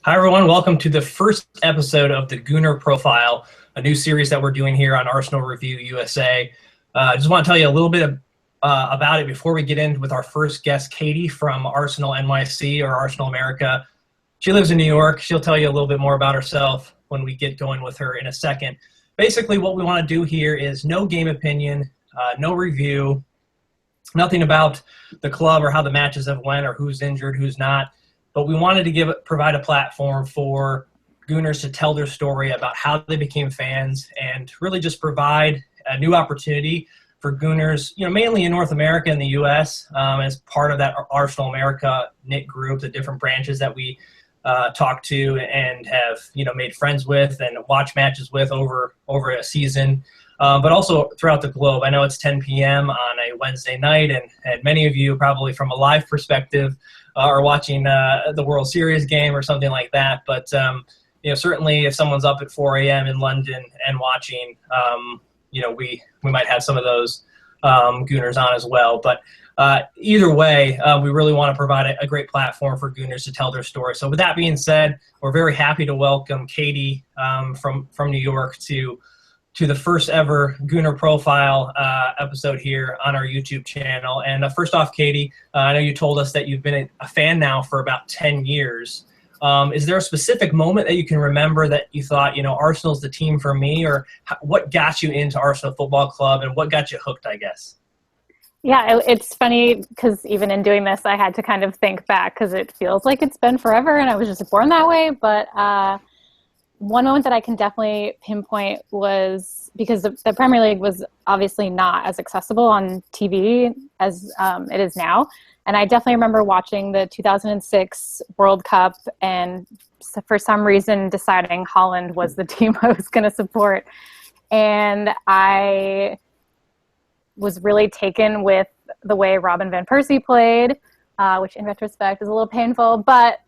Hi, everyone. Welcome to the first episode of the Gooner Profile, a new series that we're doing here on Arsenal Review USA. I just want to tell you a little bit about it before we get in with our first guest, Katie from Arsenal NYC or Arsenal America. She lives in New York. She'll tell you a little bit more about herself when we get going with her in a second. Basically, what we want to do here is no game opinion, no review, nothing about the club or how the matches have went or who's injured, who's not. But we wanted to provide a platform for Gooners to tell their story about how they became fans and really just provide a new opportunity for Gooners, mainly in North America and the U.S. As part of that Arsenal America knit group, the different branches that we talk to and have, made friends with and watch matches with over a season, but also throughout the globe. I know it's 10 p.m. on a Wednesday night, and many of you probably from a live perspective are watching the World Series game or something like that. But, certainly if someone's up at 4 a.m. in London and watching, we might have some of those Gooners on as well. But either way, we really want to provide a great platform for Gooners to tell their story. So with that being said, we're very happy to welcome Katie from New York to the first ever Gooner Profile episode here on our YouTube channel. And first off, Katie, I know you told us that you've been a fan now for about 10 years. Is there a specific moment that you can remember that you thought, Arsenal's the team for me, or what got you into Arsenal Football Club and what got you hooked, I guess? Yeah, it's funny because even in doing this, I had to kind of think back because it feels like it's been forever and I was just born that way. But one moment that I can definitely pinpoint was because the Premier League was obviously not as accessible on TV as it is now. And I definitely remember watching the 2006 World Cup and for some reason deciding Holland was the team I was going to support. And I was really taken with the way Robin van Persie played, which in retrospect is a little painful, but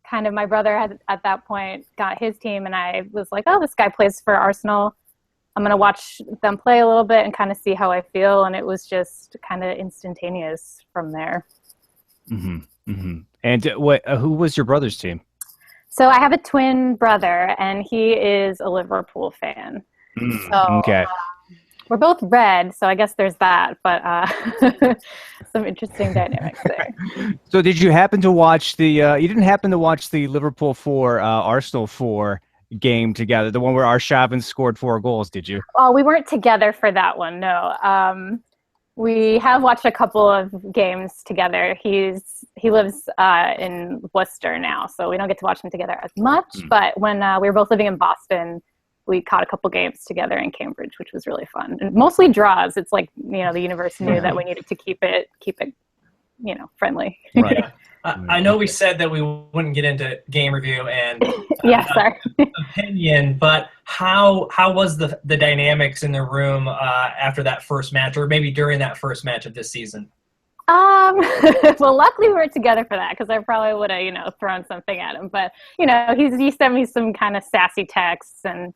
kind of my brother had at that point got his team and I was like, oh, this guy plays for Arsenal. I'm going to watch them play a little bit and kind of see how I feel. And it was just kind of instantaneous from there. Mm-hmm. Mm-hmm. And who was your brother's team? So I have a twin brother and he is a Liverpool fan. Okay. We're both red, so I guess there's that, but some interesting dynamics there. So did you happen to watch you didn't happen to watch the Liverpool 4, Arsenal 4 game together, the one where Arshavin scored 4 goals, did you? Well, we weren't together for that one, no. We have watched a couple of games together. He lives in Worcester now, so we don't get to watch them together as much, but when we were both living in Boston, we caught a couple games together in Cambridge, which was really fun. And mostly draws. It's like, the universe knew that we needed to keep it, friendly. Right. I know we said that we wouldn't get into game review and sorry. opinion, but how was the dynamics in the room after that first match, or maybe during that first match of this season? Well, luckily we were together for that because I probably would have, thrown something at him. But, he sent me some kind of sassy texts and,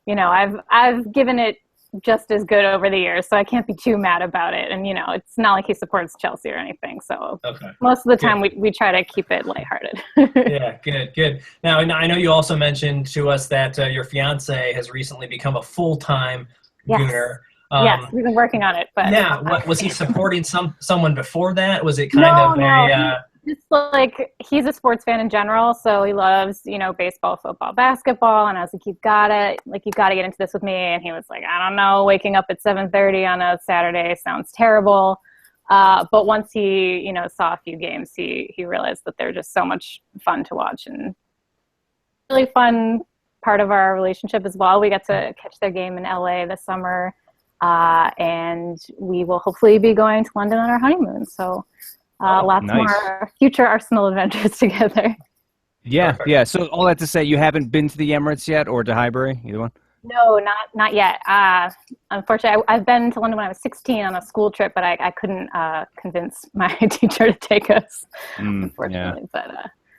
I've given it just as good over the years, so I can't be too mad about it. And, it's not like he supports Chelsea or anything. So most of the time we try to keep it lighthearted. Yeah, good. Now, I know you also mentioned to us that your fiance has recently become a full-time Gooner. Yes, we've been working on it. But was he supporting someone before that? Was it kind just like he's a sports fan in general, so he loves baseball, football, basketball, and I was like, you gotta get into this with me. And he was like, I don't know, waking up at 7:30 on a Saturday sounds terrible. But once he saw a few games, he realized that they're just so much fun to watch and really fun part of our relationship as well. We got to catch their game in LA this summer. And we will hopefully be going to London on our honeymoon. So lots more future Arsenal adventures together. Yeah, perfect. Yeah. So all that to say, you haven't been to the Emirates yet or to Highbury, either one? No, not yet. Unfortunately, I've been to London when I was 16 on a school trip, but I couldn't convince my teacher to take us, unfortunately.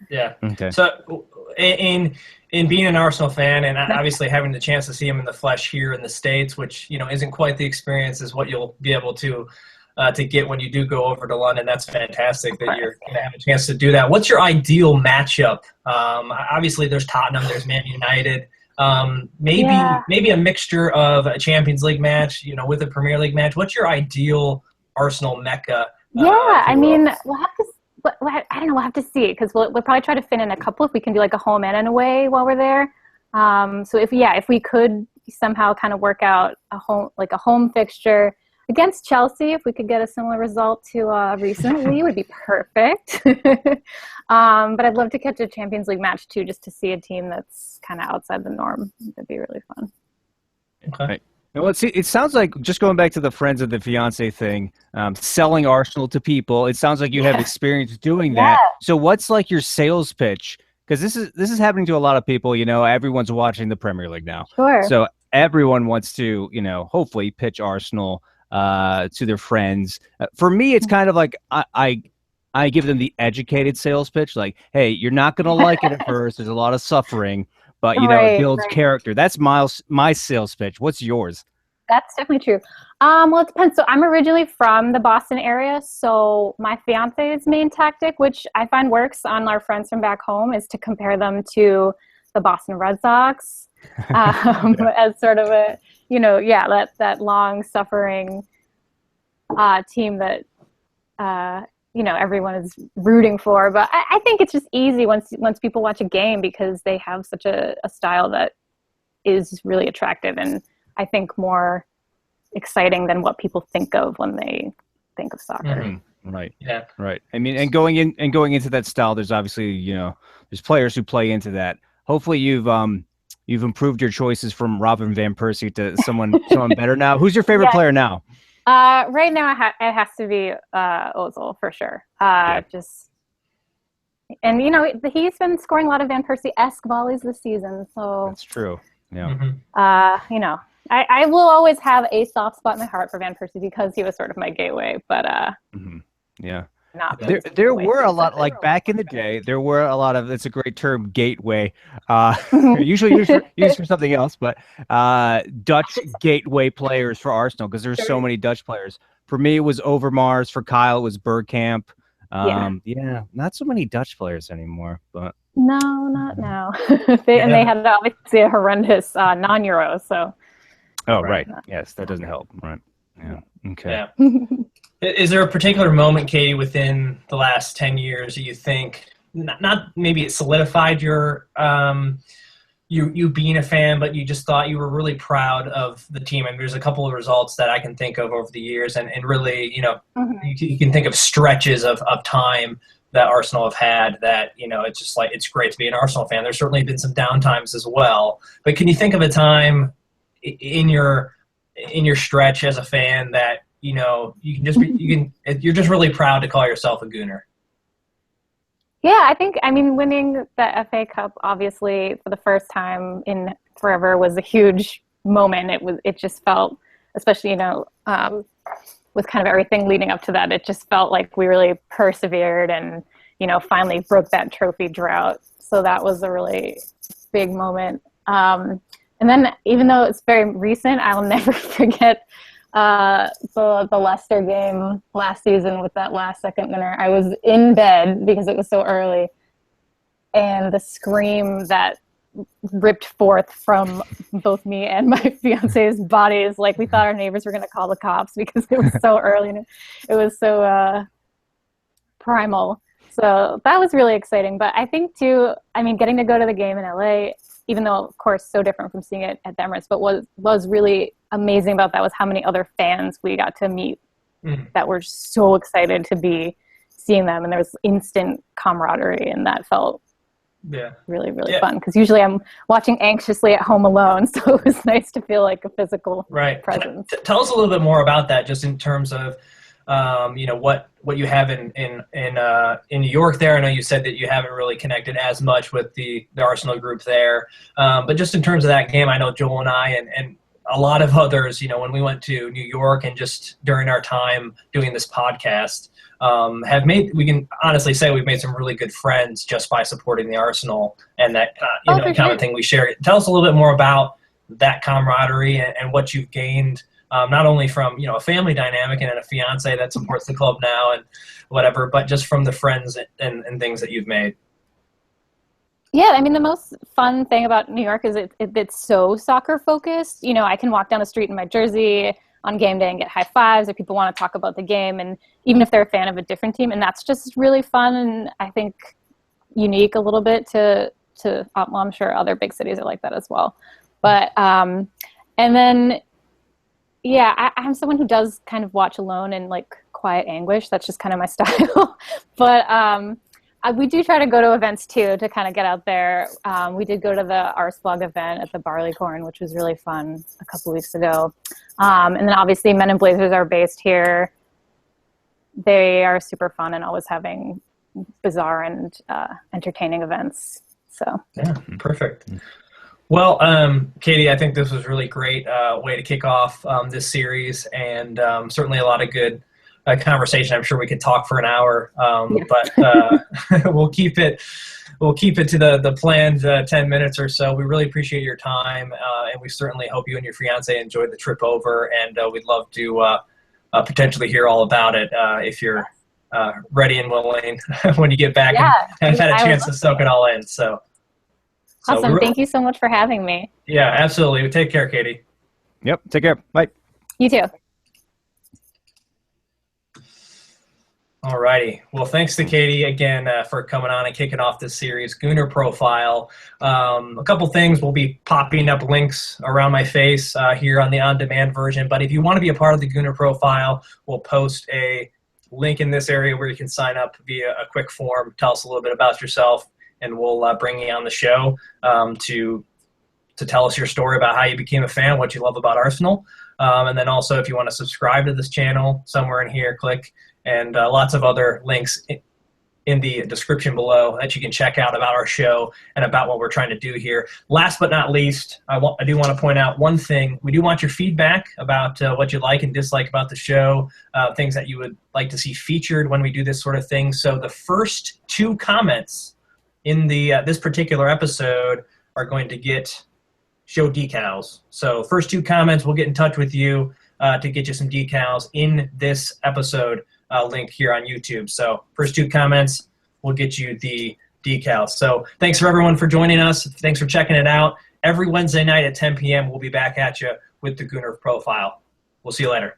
Yeah. Okay. So in being an Arsenal fan and obviously having the chance to see him in the flesh here in the States, which, isn't quite the experience as what you'll be able to to get when you do go over to London. That's fantastic that you're going to have a chance to do that. What's your ideal matchup? Obviously, there's Tottenham, there's Man United. Maybe a mixture of a Champions League match, with a Premier League match. What's your ideal Arsenal mecca? I mean, we'll have to. I don't know. We'll have to see because we'll probably try to fit in a couple if we can do like a home and an away while we're there. So if we could somehow kind of work out a home fixture against Chelsea, if we could get a similar result to recently, would be perfect. But I'd love to catch a Champions League match too, just to see a team that's kind of outside the norm. That'd be really fun. Okay. Right. Well, it sounds like, just going back to the friends of the fiance thing, selling Arsenal to people. It sounds like you have experience doing that. So what's like your sales pitch? Because this is happening to a lot of people. Everyone's watching the Premier League now. Sure. So everyone wants to, hopefully pitch Arsenal to their friends. For me, it's kind of like I give them the educated sales pitch. Like, hey, you're not going to like it at first. There's a lot of suffering. But, it builds character. That's my sales pitch. What's yours? That's definitely true. Well, it depends. So I'm originally from the Boston area. So my fiance's main tactic, which I find works on our friends from back home, is to compare them to the Boston Red Sox as sort of a, that long-suffering team that everyone is rooting for. But I think it's just easy once people watch a game because they have such a style that is really attractive and I think more exciting than what people think of when they think of soccer. Mm-hmm. Right. Yeah. Right. I mean, and going into that style, there's obviously, there's players who play into that. Hopefully you've improved your choices from Robin Van Persie to someone better now. Who's your favorite player now? Right now, it has to be Ozil for sure. He's been scoring a lot of Van Persie-esque volleys this season. So that's true. Yeah. Mm-hmm. I will always have a soft spot in my heart for Van Persie because he was sort of my gateway. But yeah. There were a lot, like back in the day, there were a lot of, it's a great term, gateway, usually used for something else, but Dutch gateway players for Arsenal, because there's so many Dutch players. For me, it was Overmars. For Kyle, it was Bergkamp. Not so many Dutch players anymore, but. No, not now. And they had obviously a horrendous non-Euro, so. Oh, right. Yes, that doesn't help. Right. Yeah. Okay. Yeah. Is there a particular moment, Katie, within the last 10 years that you think, not maybe it solidified your you being a fan, but you just thought you were really proud of the team? And there's a couple of results that I can think of over the years, and really, you can think of stretches of time that Arsenal have had that, it's just like, it's great to be an Arsenal fan. There's certainly been some downtimes as well, but can you think of a time in your stretch as a fan that, you're just really proud to call yourself a Gooner? Yeah, winning the FA Cup, obviously, for the first time in forever was a huge moment. It just felt, especially, with kind of everything leading up to that, it just felt like we really persevered and, finally broke that trophy drought. So that was a really big moment. And then even though it's very recent, I'll never forget the Leicester game last season with that last second winner. I was in bed because it was so early, and the scream that ripped forth from both me and my fiance's bodies, like we thought our neighbors were going to call the cops because it was so early and it was so primal. So that was really exciting. But I think too, getting to go to the game in LA, even though, of course, so different from seeing it at the Emirates, but was really amazing about that was how many other fans we got to meet that were so excited to be seeing them. And there was instant camaraderie, and that felt really, really fun. Because usually I'm watching anxiously at home alone, so it was nice to feel like a physical presence. Tell us a little bit more about that, just in terms of what you have in New York there. I know you said that you haven't really connected as much with the Arsenal group there, but just in terms of that game, I know Joel and I and a lot of others, when we went to New York and just during our time doing this podcast, we can honestly say we've made some really good friends just by supporting the Arsenal and that kind of thing we share. Tell us a little bit more about that camaraderie and what you've gained not only from, a family dynamic and a fiance that supports the club now and whatever, but just from the friends and things that you've made. Yeah, I mean, the most fun thing about New York is it's so soccer focused. I can walk down the street in my jersey on game day and get high fives, or people want to talk about the game, and even if they're a fan of a different team, and that's just really fun, and I think unique a little bit to well, I'm sure other big cities are like that as well. But and then I'm someone who does kind of watch alone in like quiet anguish. That's just kind of my style. But we do try to go to events too to kind of get out there. We did go to the Arsblog event at the Barleycorn, which was really fun a couple weeks ago. And then obviously Men in Blazers are based here. They are super fun and always having bizarre and entertaining events. So yeah, perfect. Well, Katie, I think this was really great way to kick off this series, and certainly a lot of good conversation. I'm sure we could talk for an hour, but we'll keep it to the planned 10 minutes or so. We really appreciate your time, and we certainly hope you and your fiance enjoyed the trip over, and we'd love to potentially hear all about it if you're ready and willing when you get back and have had a chance to soak it all in. So awesome. Thank you so much for having me. Yeah, absolutely. Take care, Katie. Yep. Take care. Bye. You too. All righty. Well, thanks to Katie again for coming on and kicking off this series, Gooner Profile. A couple things will be popping up links around my face here on the on-demand version. But if you want to be a part of the Gooner Profile, we'll post a link in this area where you can sign up via a quick form. Tell us a little bit about yourself, and we'll bring you on the show to tell us your story about how you became a fan, what you love about Arsenal. And then also, if you want to subscribe to this channel, somewhere in here, click, and lots of other links in the description below that you can check out about our show and about what we're trying to do here. Last but not least, I do want to point out one thing. We do want your feedback about what you like and dislike about the show, things that you would like to see featured when we do this sort of thing. So the first 2 comments in this particular episode are going to get show decals. So first 2 comments, we'll get in touch with you to get you some decals in this episode link here on YouTube. So first 2 comments, we'll get you the decals. So thanks for everyone for joining us. Thanks for checking it out. Every Wednesday night at 10 p.m. we'll be back at you with the Gooner Profile. We'll see you later.